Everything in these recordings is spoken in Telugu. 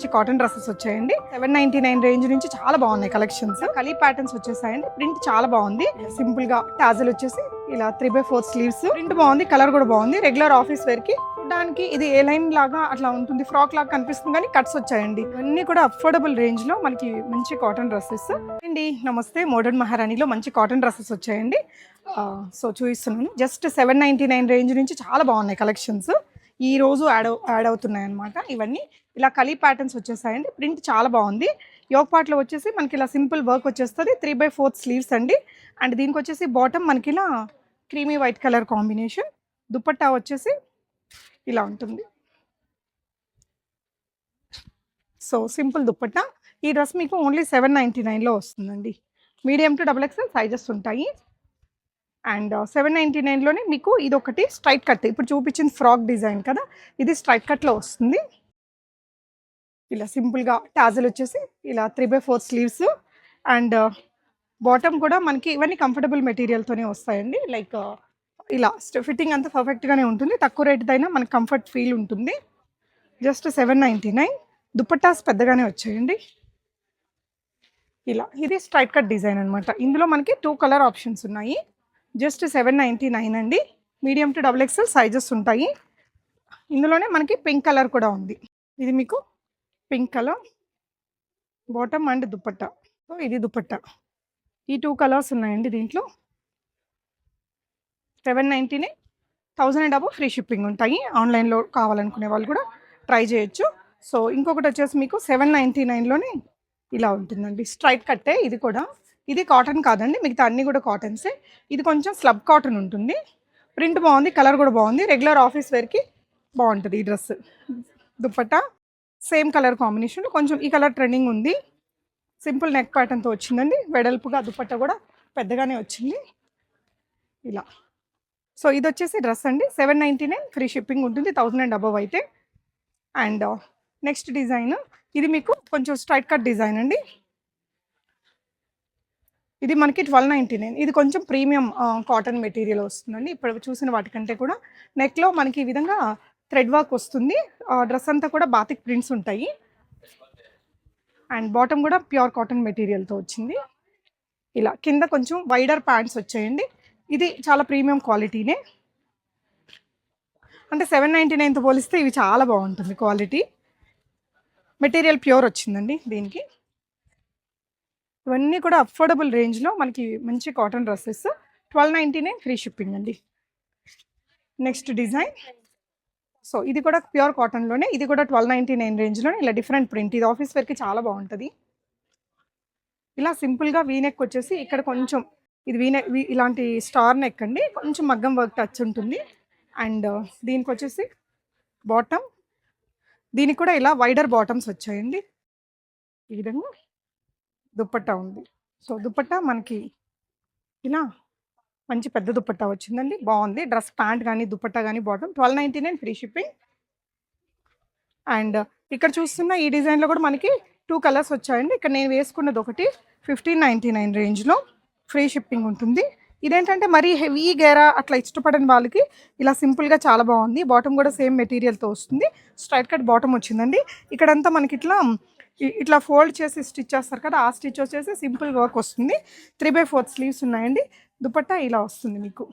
మంచి కాటన్ డ్రెస్సెస్ వచ్చాయండి. 799 రేంజ్ నుంచి చాలా బాగున్నాయి కలెక్షన్స్. కలీ ప్యాటర్న్స్ వచ్చేసాయండి. ప్రింట్ చాలా బాగుంది. సింపుల్ గా టాజల్ వచ్చేసి ఇలా 3/4 స్లీవ్స్. ప్రింట్ బాగుంది, కలర్ కూడా బాగుంది. రెగ్యులర్ ఆఫీస్ వేర్ కి చూడడానికి ఇది ఏ లైన్ లాగా అట్లా ఉంటుంది, ఫ్రాక్ లాగా కనిపిస్తుంది కానీ కట్స్ వచ్చాయండి. ఇవన్నీ కూడా అఫోర్డబుల్ రేంజ్ లో మనకి మంచి కాటన్ డ్రెస్సెస్ అండి. నమస్తే, మోడర్న్ మహారాణిలో మంచి కాటన్ డ్రెస్సెస్ వచ్చాయండి. సో చూపిస్తున్నాను. జస్ట్ 799 రేంజ్ నుంచి చాలా బాగున్నాయి కలెక్షన్స్. ఈ రోజు యాడ్ అవుతున్నాయి అనమాట. ఇవన్నీ ఇలా కలీ ప్యాటర్న్స్ వచ్చేసాయండి. ప్రింట్ చాలా బాగుంది. యోగ్ పార్ట్లో వచ్చేసి మనకి ఇలా సింపుల్ వర్క్ వచ్చేస్తుంది. 3/4 స్లీవ్స్ అండి. అండ్ దీనికి వచ్చేసి బాటమ్ మనకి ఇలా creamy white colour combination. Dupatta వచ్చేసి ఇలా ఉంటుంది. So simple dupatta. ఈ డ్రెస్ మీకు ఓన్లీ 799లో వస్తుందండి. మీడియం టు XXL సైజెస్ ఉంటాయి. అండ్ 799లోనే మీకు ఇది ఒకటి స్ట్రైట్ కట్. ఇప్పుడు చూపించిన ఫ్రాక్ డిజైన్ కదా, ఇది స్ట్రైట్ కట్లో వస్తుంది. ఇలా సింపుల్గా టాజల్ వచ్చేసి ఇలా 3/4 స్లీవ్స్. అండ్ బాటమ్ కూడా మనకి ఇవన్నీ కంఫర్టబుల్ మెటీరియల్తోనే వస్తాయండి. లైక్ ఇలా ఫిట్టింగ్ అంతా పర్ఫెక్ట్గానే ఉంటుంది. తక్కువ రేటుదైనా మనకి కంఫర్ట్ ఫీల్ ఉంటుంది. జస్ట్ 799. దుపట్టాస్ పెద్దగానే వచ్చాయండి. ఇలా ఇది స్ట్రైట్ కట్ డిజైన్ అనమాట. ఇందులో మనకి 2 కలర్ ఆప్షన్స్ ఉన్నాయి. జస్ట్ 799 అండి. మీడియం టు XXL సైజెస్ ఉంటాయి. ఇందులోనే మనకి పింక్ కలర్ కూడా ఉంది. ఇది మీకు pink colour bottom and dupatta. So ఇది దుపట్టా. ఈ 2 కలర్స్ ఉన్నాయండి దీంట్లో. 799, 1000 అండ్ అబవ్ ఫ్రీ షిప్పింగ్ ఉంటాయి. ఆన్లైన్లో కావాలనుకునే వాళ్ళు కూడా ట్రై చేయొచ్చు. సో ఇంకొకటి వచ్చేసి మీకు 799లోనే ఇలా ఉంటుందండి. స్ట్రైట్ కట్టే ఇది కూడా. ఇది కాటన్ కాదండి, మిగతా అన్నీ కూడా కాటన్సే. ఇది కొంచెం స్లబ్ కాటన్ ఉంటుంది. ప్రింట్ బాగుంది, కలర్ కూడా బాగుంది. రెగ్యులర్ ఆఫీస్ వేర్కి బాగుంటుంది ఈ dress. Dupatta same colour combination. కొంచెం ఈ కలర్ ట్రెండింగ్ ఉంది. సింపుల్ నెక్ ప్యాటర్న్తో వచ్చిందండి. వెడల్పుగా దుపట్టా కూడా పెద్దగానే వచ్చింది ఇలా. సో ఇది వచ్చేసి డ్రెస్ అండి. 799 ఫ్రీ షిప్పింగ్ ఉంటుంది 1000 అండ్ అబవ్ అయితే. అండ్ నెక్స్ట్ డిజైన్ ఇది మీకు కొంచెం స్ట్రైట్ కట్ డిజైన్ అండి. ఇది మనకి 1299. ఇది కొంచెం ప్రీమియం కాటన్ మెటీరియల్ వస్తుందండి. ఇప్పుడు చూసిన వాటికంటే కూడా నెక్లో మనకి ఈ విధంగా థ్రెడ్ వర్క్ వస్తుంది. డ్రెస్ అంతా కూడా బాతిక్ ప్రింట్స్ ఉంటాయి. అండ్ బాటమ్ కూడా ప్యూర్ కాటన్ మెటీరియల్తో వచ్చింది. ఇలా కింద కొంచెం వైడర్ ప్యాంట్స్ వచ్చాయండి. ఇది చాలా ప్రీమియం క్వాలిటీనే. అంటే 799తో పోలిస్తే ఇవి చాలా బాగుంటుంది క్వాలిటీ. మెటీరియల్ ప్యూర్ వచ్చిందండి దీనికి. ఇవన్నీ కూడా అఫోర్డబుల్ రేంజ్లో మనకి మంచి కాటన్ డ్రెస్సెస్. 1299 ఫ్రీ షిప్పింగ్ అండి. Next design. సో ఇది కూడా ప్యూర్ కాటన్లోనే. ఇది కూడా 1299 రేంజ్లోనే. ఇలా డిఫరెంట్ ప్రింట్. ఇది ఆఫీస్ వేర్కి చాలా బాగుంటుంది. ఇలా సింపుల్గా వీనెక్ వచ్చేసి ఇక్కడ కొంచెం ఇది వీనెక్ ఇలాంటి స్టార్ నెక్ అండి. కొంచెం మగ్గం వర్క్ టచ్ ఉంటుంది. అండ్ దీనికి వచ్చేసి బాటమ్. దీనికి కూడా ఇలా వైడర్ బాటమ్స్ వచ్చాయండి. ఈ విధంగా దుపట్టా ఉంది. సో దుపట్టా మనకి ఇలా మంచి పెద్ద దుపట్టా వచ్చిందండి. బాగుంది. డ్రెస్ ప్యాంట్ కానీ దుపట్టా కానీ బాటమ్ 1299 ఫ్రీ షిప్పింగ్. అండ్ ఇక్కడ చూస్తున్న ఈ డిజైన్లో కూడా మనకి 2 కలర్స్ వచ్చాయండి. ఇక్కడ నేను వేసుకున్నది ఒకటి 1599 రేంజ్లో ఫ్రీ షిప్పింగ్ ఉంటుంది. ఇదేంటంటే మరీ హెవీ గేరా అట్లా ఇష్టపడని వాళ్ళకి ఇలా సింపుల్గా చాలా బాగుంది. బాటమ్ కూడా సేమ్ మెటీరియల్తో వస్తుంది. స్ట్రైట్ కట్ బాటమ్ వచ్చిందండి. ఇక్కడంతా మనకి ఇట్లా ఫోల్డ్ చేసి స్టిచ్ చేస్తారు కదా, ఆ స్టిచ్ వచ్చేసి సింపుల్ వర్క్ వస్తుంది. 3/4 స్లీవ్స్ ఉన్నాయండి. దుపట్టా ఇలా వస్తుంది మీకు.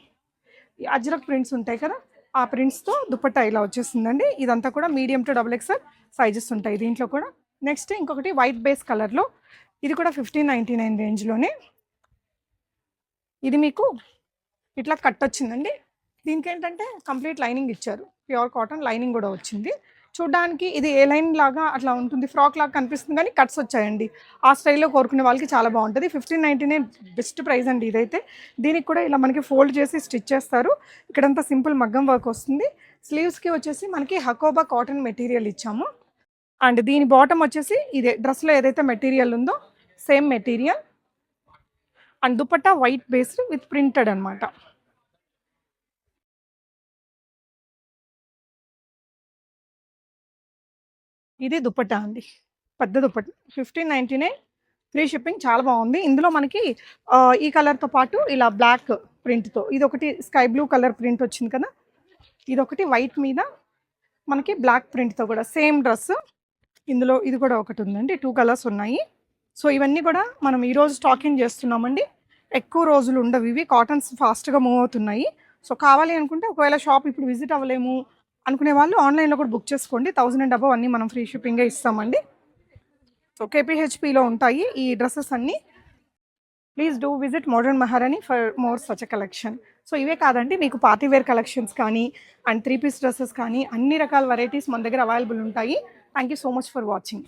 ఈ అజ్రక్ ప్రింట్స్ ఉంటాయి కదా, ఆ ప్రింట్స్తో దుపట్టా ఇలా వచ్చేస్తుందండి. ఇదంతా కూడా మీడియం టు XXL సైజెస్ ఉంటాయి దీంట్లో కూడా. నెక్స్ట్ ఇంకొకటి వైట్ బేస్ కలర్లో. ఇది కూడా 1599 రేంజ్లోనే. ఇది మీకు ఇట్లా కట్ వచ్చిందండి. దీనికి ఏంటంటే కంప్లీట్ లైనింగ్ ఇచ్చారు. ప్యూర్ కాటన్ లైనింగ్ కూడా వచ్చింది. చూడడానికి ఇది ఏ లైన్ లాగా అట్లా ఉంటుంది, ఫ్రాక్ లాగా కనిపిస్తుంది కానీ కట్స్ వచ్చాయండి. ఆ స్టైల్లో కోరుకునే వాళ్ళకి చాలా బాగుంటుంది. 1599 బెస్ట్ ప్రైస్ అండి ఇదైతే. దీనికి కూడా ఇలా మనకి ఫోల్డ్ చేసి స్టిచ్ చేస్తారు. ఇక్కడంతా సింపుల్ మగ్గం వర్క్ వస్తుంది. స్లీవ్స్కి వచ్చేసి మనకి హకోబా కాటన్ మెటీరియల్ ఇచ్చాము. అండ్ దీని బాటమ్ వచ్చేసి ఇదే డ్రెస్లో ఏదైతే మెటీరియల్ ఉందో same material. And dupatta white based with printed అనమాట. ఇది దుపట్టా అండి, పెద్ద దుపట్టా 1599 ఫ్రీ షిప్పింగ్. చాలా బాగుంది. ఇందులో మనకి ఈ కలర్తో పాటు ఇలా బ్లాక్ ప్రింట్తో ఇది ఒకటి స్కై బ్లూ కలర్ ప్రింట్ వచ్చింది కదా, ఇది ఒకటి వైట్ మీద మనకి బ్లాక్ ప్రింట్తో కూడా సేమ్ డ్రెస్ ఇందులో ఇది కూడా ఒకటి ఉందండి. 2 కలర్స్ ఉన్నాయి. సో ఇవన్నీ కూడా మనం ఈరోజు స్టాకింగ్ చేస్తున్నామండి. ఎక్కువ రోజులు ఉండవు ఇవి. కాటన్స్ ఫాస్ట్‌గా మూవ్ అవుతున్నాయి. సో కావాలి అనుకుంటే ఒకవేళ షాప్ ఇప్పుడు విజిట్ అవ్వలేము అనుకునే వాళ్ళు ఆన్‌లైన్‌లో కూడా బుక్ చేసుకోండి. 1000 అండ్ అబోవ్ అన్నీ మనం ఫ్రీ షిప్పింగే ఇస్తామండి. సో కేపీహెచ్‌పిలో ఉంటాయి ఈ డ్రెసెస్ అన్నీ. ప్లీజ్ డూ విజిట్ మోడర్న్ మహారాణి for more such a collection. So ఇవే కాదండి, మీకు పార్టీ వేర్ కలెక్షన్స్ కానీ అండ్ 3 పీస్ డ్రెసెస్ కానీ అన్ని రకాల వెరైటీస్ మన దగ్గర అవైలబుల్ ఉంటాయి. Thank you so much for watching.